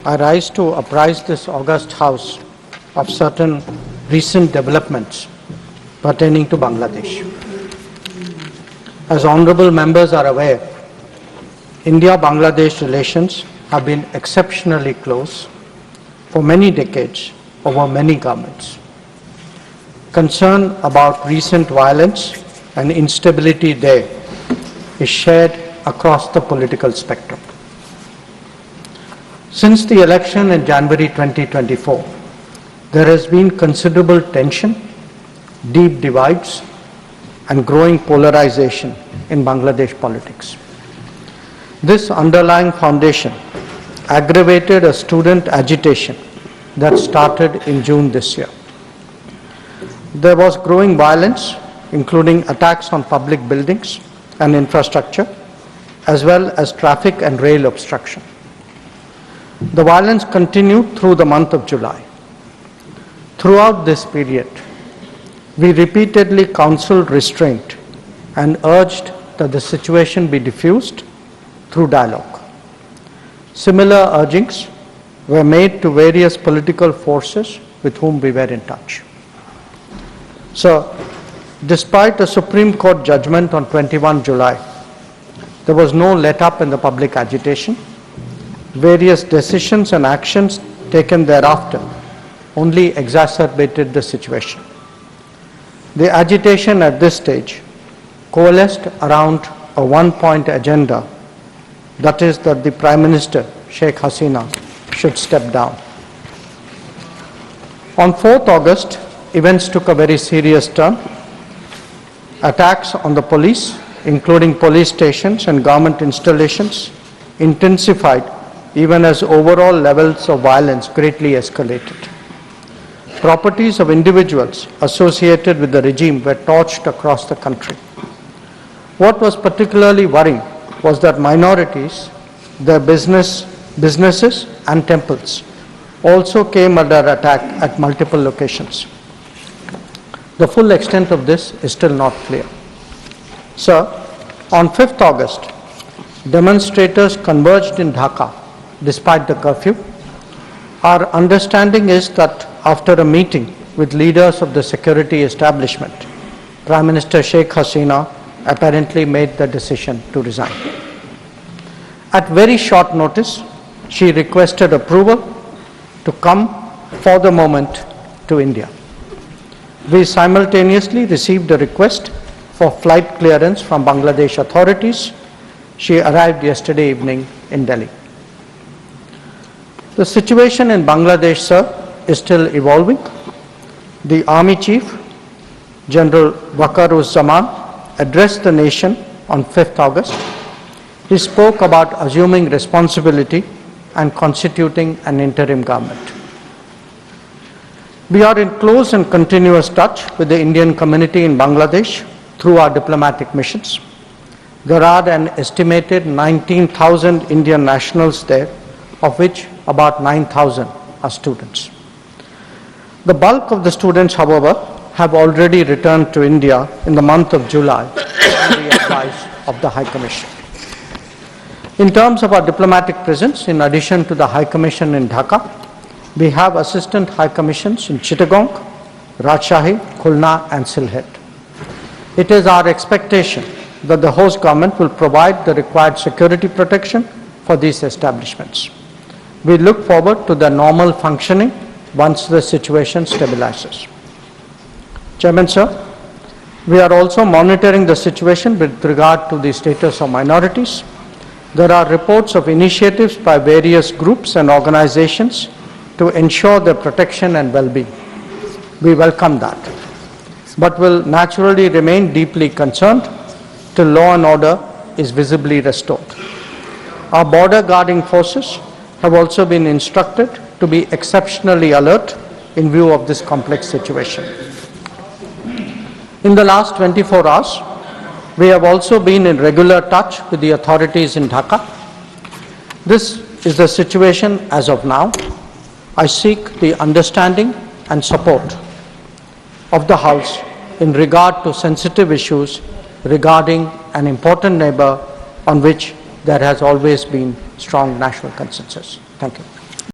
I rise to apprise this august House of certain recent developments pertaining to Bangladesh. As honorable members are aware, India-Bangladesh relations have been exceptionally close for many decades over many governments. Concern about recent violence and instability there is shared across the political spectrum. Since the election in January 2024, there has been considerable tension, deep divides, and growing polarization in Bangladesh politics. This underlying foundation aggravated a student agitation that started in June this year. There was growing violence, including attacks on public buildings and infrastructure, as well as traffic and rail obstruction. The violence continued through the month of July. Throughout this period, we repeatedly counseled restraint and urged that the situation be diffused through dialogue. Similar urgings were made to various political forces with whom we were in touch. So, despite a Supreme Court judgment on 21 July, there was no let-up in the public agitation. Various decisions and actions taken thereafter only exacerbated the situation. The agitation at this stage coalesced around a one-point agenda, that is that the Prime Minister, Sheikh Hasina, should step down. On 4th August, events took a very serious turn. Attacks on the police, including police stations and government installations, intensified even as overall levels of violence greatly escalated. Properties of individuals associated with the regime were torched across the country. What was particularly worrying was that minorities, their businesses and temples also came under attack at multiple locations. The full extent of this is still not clear. Sir, on 5th August, demonstrators converged in Dhaka despite the curfew. Our understanding is that after a meeting with leaders of the security establishment, Prime Minister Sheikh Hasina apparently made the decision to resign. At very short notice, she requested approval to come for the moment to India. We simultaneously received a request for flight clearance from Bangladesh authorities. She arrived yesterday evening in Delhi. The situation in Bangladesh, sir, is still evolving. The Army Chief, General Waqar-uz-Zaman, addressed the nation on 5th August. He spoke about assuming responsibility and constituting an interim government. We are in close and continuous touch with the Indian community in Bangladesh through our diplomatic missions. There are an estimated 19,000 Indian nationals there, of which about 9,000 are students. The bulk of the students, however, have already returned to India in the month of July on the advice of the High Commission. In terms of our diplomatic presence, in addition to the High Commission in Dhaka, we have assistant High Commissions in Chittagong, Rajshahi, Khulna and Sylhet. It is our expectation that the host government will provide the required security protection for these establishments. We look forward to their normal functioning once the situation stabilizes. Chairman, sir, we are also monitoring the situation with regard to the status of minorities. There are reports of initiatives by various groups and organizations to ensure their protection and well-being. We welcome that, but will naturally remain deeply concerned till law and order is visibly restored. Our border guarding forces have also been instructed to be exceptionally alert in view of this complex situation. In the last 24 hours, we have also been in regular touch with the authorities in Dhaka. This is the situation as of now. I seek the understanding and support of the House in regard to sensitive issues regarding an important neighbor on which there has always been strong national consensus. Thank you.